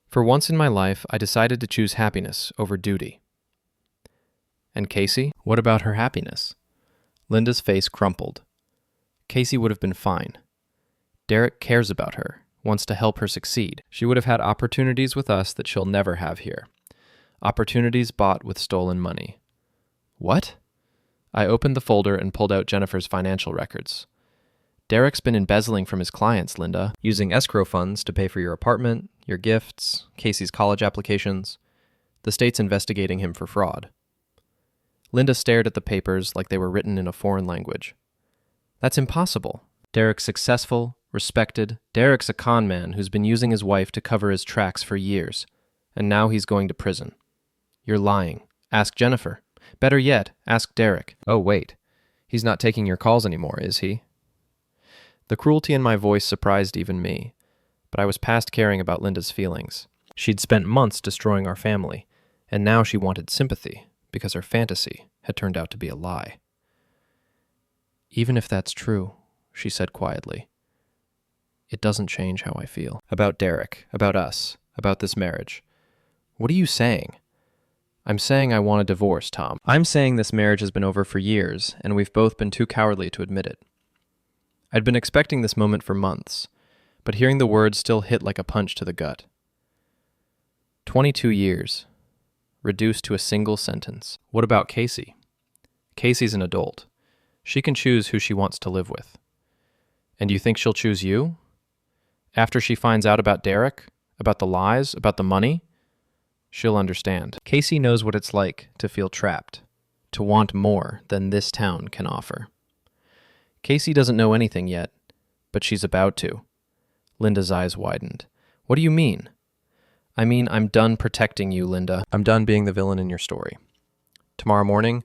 For once in my life, I decided to choose happiness over duty." "And Casey? What about her happiness?" Linda's face crumpled. "Casey would have been fine. Derek cares about her, wants to help her succeed. She would have had opportunities with us that she'll never have here. Opportunities bought with stolen money." "What?" I opened the folder and pulled out Jennifer's financial records. Derek's been embezzling from his clients, Linda, using escrow funds to pay for your apartment, your gifts, Casey's college applications. The state's investigating him for fraud. Linda stared at the papers like they were written in a foreign language. That's impossible. Derek's successful, respected. Derek's a con man who's been using his wife to cover his tracks for years, and now he's going to prison. You're lying. Ask Jennifer. Better yet, ask Derek. Oh, wait. He's not taking your calls anymore, is he? The cruelty in my voice surprised even me, but I was past caring about Linda's feelings. She'd spent months destroying our family, and now she wanted sympathy because her fantasy had turned out to be a lie. Even if that's true, she said quietly, it doesn't change how I feel. About Derek, about us, about this marriage. What are you saying? I'm saying I want a divorce, Tom. I'm saying this marriage has been over for years, and we've both been too cowardly to admit it. I'd been expecting this moment for months, but hearing the words still hit like a punch to the gut. 22 years, reduced to a single sentence. What about Casey? Casey's an adult. She can choose who she wants to live with. And you think she'll choose you? After she finds out about Derek, about the lies, about the money? She'll understand. Casey knows what it's like to feel trapped, to want more than this town can offer. Casey doesn't know anything yet, but she's about to. Linda's eyes widened. What do you mean? I mean, I'm done protecting you, Linda. I'm done being the villain in your story. Tomorrow morning,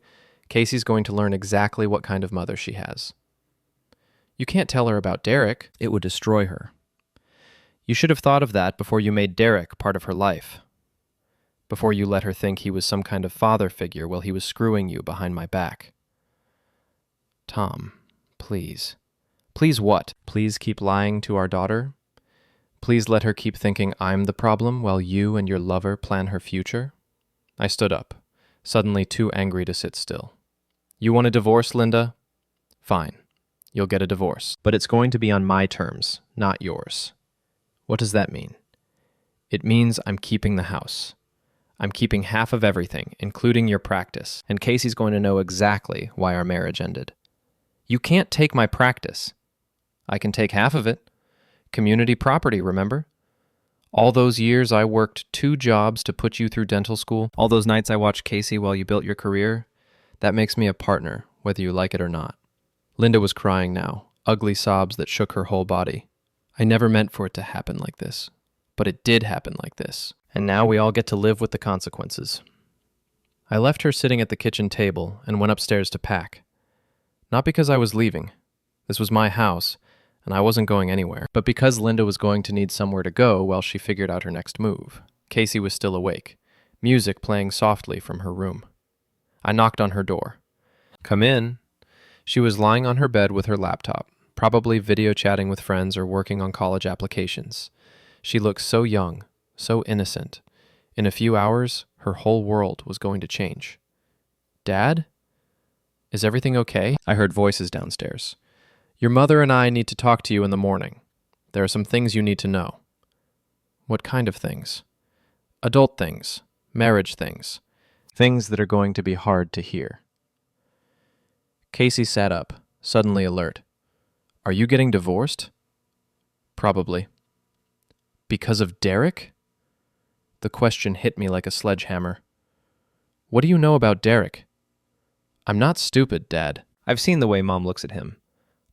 Casey's going to learn exactly what kind of mother she has. You can't tell her about Derek. It would destroy her. You should have thought of that before you made Derek part of her life. Before you let her think he was some kind of father figure while he was screwing you behind my back. Tom, please. Please what? Please keep lying to our daughter? Please let her keep thinking I'm the problem while you and your lover plan her future? I stood up, suddenly too angry to sit still. You want a divorce, Linda? Fine. You'll get a divorce. But it's going to be on my terms, not yours. What does that mean? It means I'm keeping the house. I'm keeping half of everything, including your practice, and Casey's going to know exactly why our marriage ended. You can't take my practice. I can take half of it. Community property, remember? All those years I worked 2 jobs to put you through dental school, all those nights I watched Casey while you built your career, that makes me a partner, whether you like it or not. Linda was crying now, ugly sobs that shook her whole body. I never meant for it to happen like this, but it did happen like this, and now we all get to live with the consequences. I left her sitting at the kitchen table and went upstairs to pack. Not because I was leaving. This was my house, and I wasn't going anywhere, but because Linda was going to need somewhere to go while she figured out her next move. Casey was still awake, music playing softly from her room. I knocked on her door. Come in. She was lying on her bed with her laptop, probably video chatting with friends or working on college applications. She looked so young, so innocent. In a few hours, her whole world was going to change. Dad? Is everything okay? I heard voices downstairs. Your mother and I need to talk to you in the morning. There are some things you need to know. What kind of things? Adult things, marriage things, things that are going to be hard to hear. Casey sat up, suddenly alert. Are you getting divorced? Probably. Because of Derek? The question hit me like a sledgehammer. What do you know about Derek? I'm not stupid, Dad. I've seen the way Mom looks at him,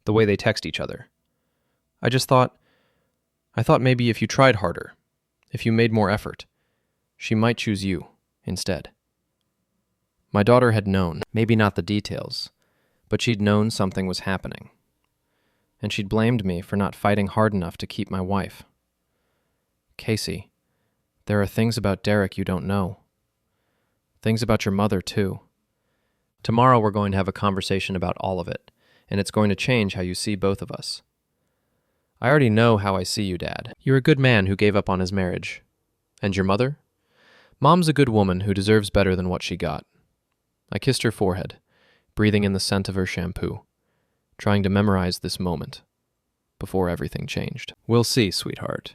the way they text each other. I thought maybe if you tried harder, if you made more effort, she might choose you instead. My daughter had known, maybe not the details, but she'd known something was happening. And she'd blamed me for not fighting hard enough to keep my wife. Casey, there are things about Derek you don't know. Things about your mother, too. Tomorrow we're going to have a conversation about all of it, and it's going to change how you see both of us. I already know how I see you, Dad. You're a good man who gave up on his marriage. And your mother? Mom's a good woman who deserves better than what she got. I kissed her forehead, breathing in the scent of her shampoo, trying to memorize this moment before everything changed. We'll see, sweetheart.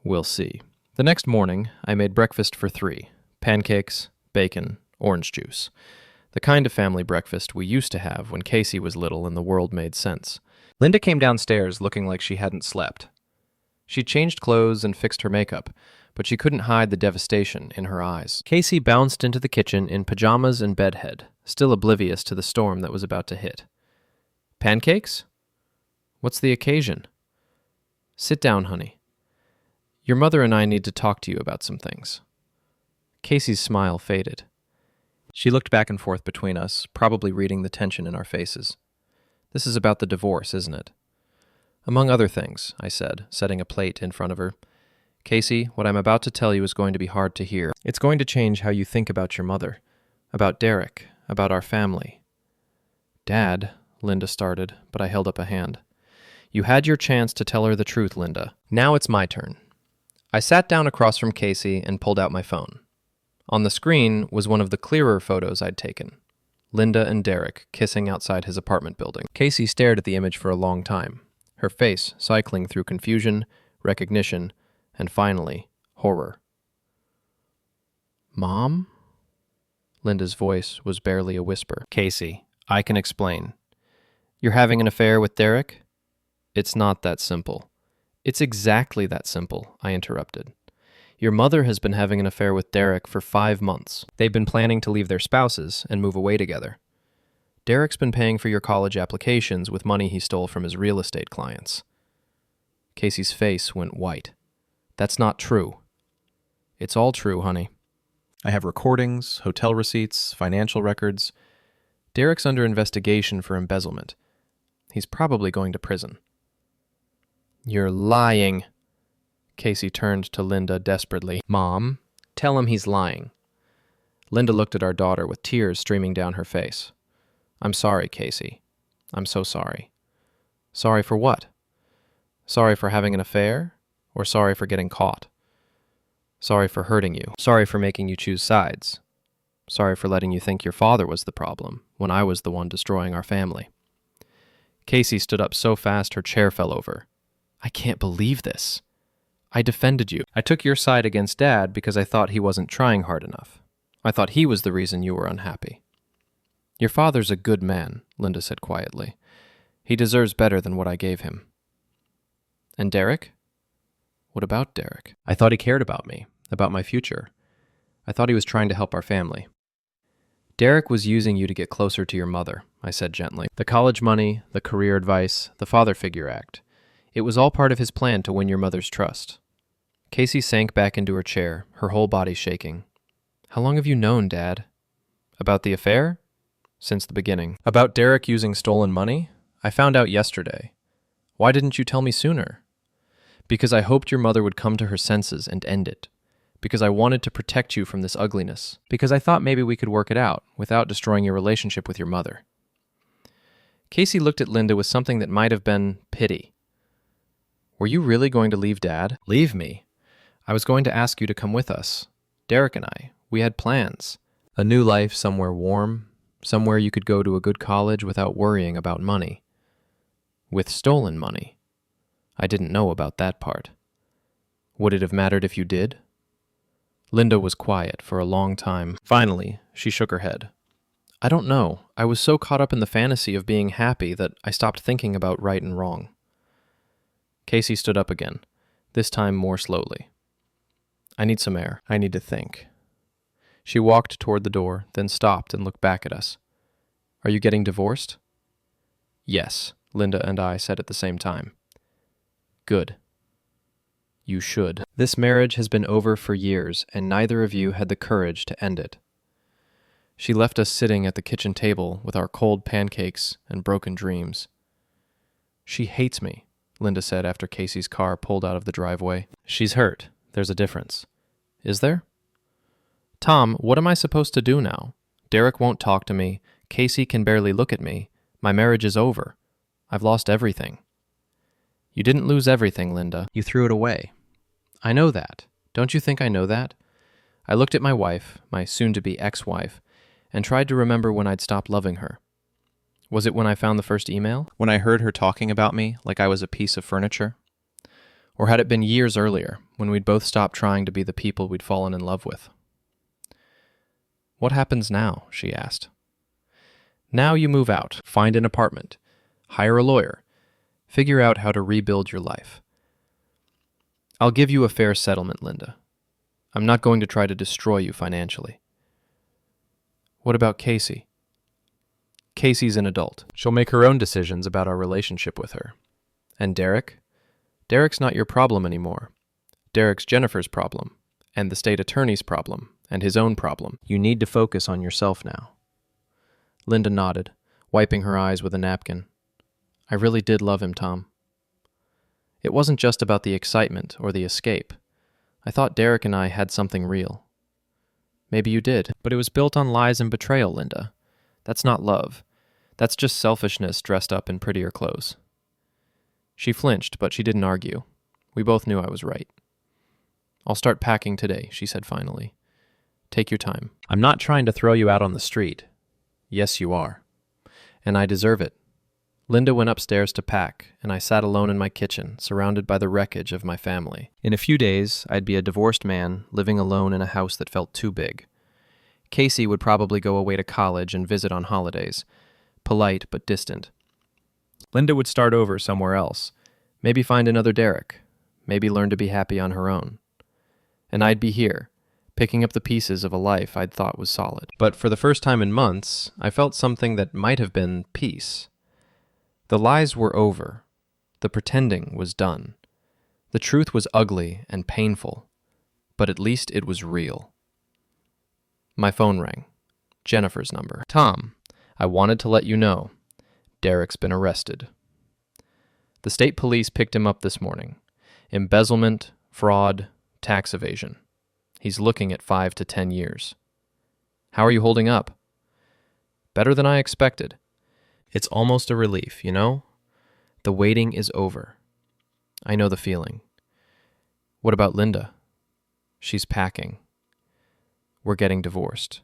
We'll see. The next morning, I made breakfast for 3. Pancakes, bacon, orange juice. The kind of family breakfast we used to have when Casey was little and the world made sense. Linda came downstairs looking like she hadn't slept. She changed clothes and fixed her makeup, but she couldn't hide the devastation in her eyes. Casey bounced into the kitchen in pajamas and bedhead, still oblivious to the storm that was about to hit. Pancakes? What's the occasion? Sit down, honey. Your mother and I need to talk to you about some things. Casey's smile faded. She looked back and forth between us, probably reading the tension in our faces. This is about the divorce, isn't it? Among other things, I said, setting a plate in front of her. Casey, what I'm about to tell you is going to be hard to hear. It's going to change how you think about your mother, about Derek, about our family. Dad, Linda started, but I held up a hand. You had your chance to tell her the truth, Linda. Now it's my turn. I sat down across from Casey and pulled out my phone. On the screen was one of the clearer photos I'd taken. Linda and Derek kissing outside his apartment building. Casey stared at the image for a long time, her face cycling through confusion, recognition, and finally, horror. Mom? Linda's voice was barely a whisper. Casey, I can explain. You're having an affair with Derek? It's not that simple. It's exactly that simple, I interrupted. Your mother has been having an affair with Derek for 5 months. They've been planning to leave their spouses and move away together. Derek's been paying for your college applications with money he stole from his real estate clients. Casey's face went white. That's not true. It's all true, honey. I have recordings, hotel receipts, financial records. Derek's under investigation for embezzlement. He's probably going to prison. You're lying. Casey turned to Linda desperately. Mom, tell him he's lying. Linda looked at our daughter with tears streaming down her face. I'm sorry, Casey. I'm so sorry. Sorry for what? Sorry for having an affair? Or sorry for getting caught? Sorry for hurting you. Sorry for making you choose sides. Sorry for letting you think your father was the problem when I was the one destroying our family. Casey stood up so fast her chair fell over. I can't believe this. I defended you. I took your side against Dad because I thought he wasn't trying hard enough. I thought he was the reason you were unhappy. Your father's a good man, Linda said quietly. He deserves better than what I gave him. And Derek? What about Derek? I thought he cared about me, about my future. I thought he was trying to help our family. Derek was using you to get closer to your mother, I said gently. The college money, the career advice, the father figure act. It was all part of his plan to win your mother's trust. Casey sank back into her chair, her whole body shaking. How long have you known, Dad? About the affair? Since the beginning. About Derek using stolen money? I found out yesterday. Why didn't you tell me sooner? Because I hoped your mother would come to her senses and end it. Because I wanted to protect you from this ugliness. Because I thought maybe we could work it out without destroying your relationship with your mother. Casey looked at Linda with something that might have been pity. Were you really going to leave Dad? Leave me? I was going to ask you to come with us. Derek and I, we had plans. A new life somewhere warm, somewhere you could go to a good college without worrying about money. With stolen money. I didn't know about that part. Would it have mattered if you did? Linda was quiet for a long time. Finally, she shook her head. I don't know. I was so caught up in the fantasy of being happy that I stopped thinking about right and wrong. Casey stood up again, this time more slowly. I need some air. I need to think. She walked toward the door, then stopped and looked back at us. Are you getting divorced? Yes, Linda and I said at the same time. Good. You should. This marriage has been over for years, and neither of you had the courage to end it. She left us sitting at the kitchen table with our cold pancakes and broken dreams. She hates me, Linda said after Casey's car pulled out of the driveway. She's hurt. There's a difference. Is there? Tom, what am I supposed to do now? Derek won't talk to me. Casey can barely look at me. My marriage is over. I've lost everything. You didn't lose everything, Linda. You threw it away. I know that. Don't you think I know that? I looked at my wife, my soon-to-be ex-wife, and tried to remember when I'd stopped loving her. Was it when I found the first email? When I heard her talking about me like I was a piece of furniture? Or had it been years earlier, when we'd both stopped trying to be the people we'd fallen in love with? What happens now? She asked. Now you move out, find an apartment, hire a lawyer, figure out how to rebuild your life. I'll give you a fair settlement, Linda. I'm not going to try to destroy you financially. What about Casey? Casey's an adult. She'll make her own decisions about our relationship with her. And Derek? Derek's not your problem anymore. Derek's Jennifer's problem, and the state attorney's problem, and his own problem. You need to focus on yourself now. Linda nodded, wiping her eyes with a napkin. I really did love him, Tom. It wasn't just about the excitement or the escape. I thought Derek and I had something real. Maybe you did, but it was built on lies and betrayal, Linda. That's not love. That's just selfishness dressed up in prettier clothes. She flinched, but she didn't argue. We both knew I was right. I'll start packing today, she said finally. Take your time. I'm not trying to throw you out on the street. Yes, you are. And I deserve it. Linda went upstairs to pack, and I sat alone in my kitchen, surrounded by the wreckage of my family. In a few days, I'd be a divorced man, living alone in a house that felt too big. Casey would probably go away to college and visit on holidays, polite but distant. Linda would start over somewhere else, maybe find another Derek, maybe learn to be happy on her own. And I'd be here, picking up the pieces of a life I'd thought was solid. But for the first time in months, I felt something that might have been peace. The lies were over. The pretending was done. The truth was ugly and painful, but at least it was real. My phone rang. Jennifer's number. Tom, I wanted to let you know. Derek's been arrested. The state police picked him up this morning. Embezzlement, fraud, tax evasion. He's looking at 5 to 10 years. How are you holding up? Better than I expected. It's almost a relief, you know? The waiting is over. I know the feeling. What about Linda? She's packing. We're getting divorced.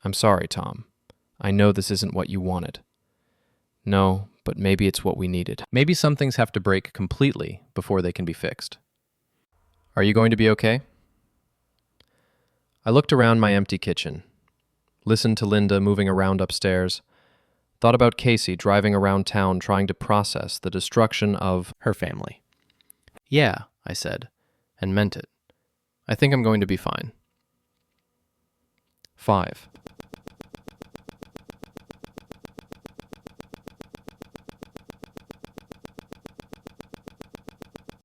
I'm sorry, Tom. I know this isn't what you wanted. No, but maybe it's what we needed. Maybe some things have to break completely before they can be fixed. Are you going to be okay? I looked around my empty kitchen, listened to Linda moving around upstairs, thought about Casey driving around town trying to process the destruction of her family. Yeah, I said, and meant it. I think I'm going to be fine. 5.